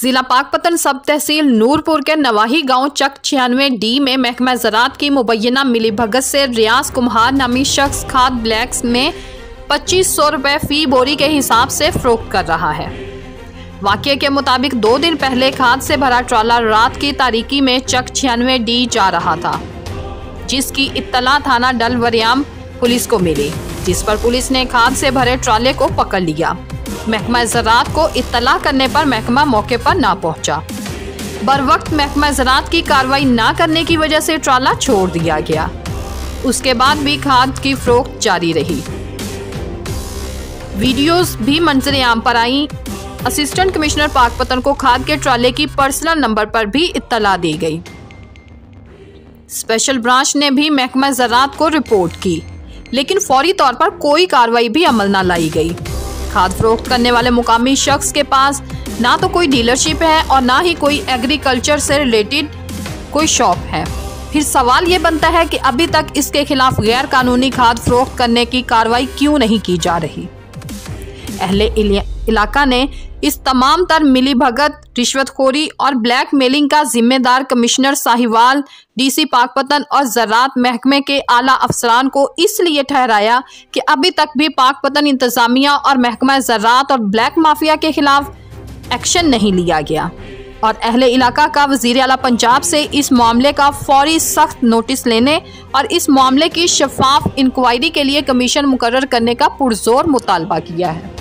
जिला पाकपतन सब तहसील नूरपुर के नवाही गांव चक 96D में महकमा ज़राअत की मुबैना मिलीभगत से रियाज कुम्हार नामी शख्स खाद ब्लैक्स में 2500 रुपये फी बोरी के हिसाब से फरोख्त कर रहा है। वाक़ये के मुताबिक 2 दिन पहले खाद से भरा ट्राला रात की तारीकी में चक 96D जा रहा था, जिसकी इत्तला थाना डलवरियाम पुलिस को मिली, जिस पर पुलिस ने खाद से भरे ट्राले को पकड़ लिया। महकमा ज़राअत को इत्तला करने पर महकमा मौके पर ना पहुंचा। बरवक्त महकमा ज़राअत की कार्रवाई ना करने की वजह से ट्राला छोड़ दिया गया। उसके बाद भी खाद की फरोख्त जारी रही। वीडियोस भी मंजर आम पर आई। असिस्टेंट कमिश्नर पाकपतन को खाद के ट्राले की पर्सनल नंबर पर भी इत्तला दी गई। स्पेशल ब्रांच ने भी महकमा ज़राअत को रिपोर्ट की, लेकिन फौरी तौर पर कोई कार्रवाई भी अमल न लाई गई। खाद फरोख्त करने वाले मुकामी शख्स के पास ना तो कोई डीलरशिप है और ना ही कोई एग्रीकल्चर से रिलेटेड कोई शॉप है। फिर सवाल ये बनता है कि अभी तक इसके खिलाफ गैर कानूनी खाद फरोख्त करने की कार्रवाई क्यों नहीं की जा रही। अहले इलाका ने इस तमाम तर मिलीभगत, रिश्वतखोरी और ब्लैक मेलिंग का जिम्मेदार कमिश्नर साहिवाल, डीसी पाकपतन और ज़राअत महकमे के आला अफसरान को इसलिए ठहराया कि अभी तक भी पाकपतन इंतजामिया और महकमा ज़राअत और ब्लैक माफिया के खिलाफ एक्शन नहीं लिया गया। और अहले इलाका का वज़ीर आला पंजाब से इस मामले का फौरी सख्त नोटिस लेने और इस मामले की शफाफ इंक्वायरी के लिए कमीशन मुकर्रर करने का पुरजोर मुतालबा किया है।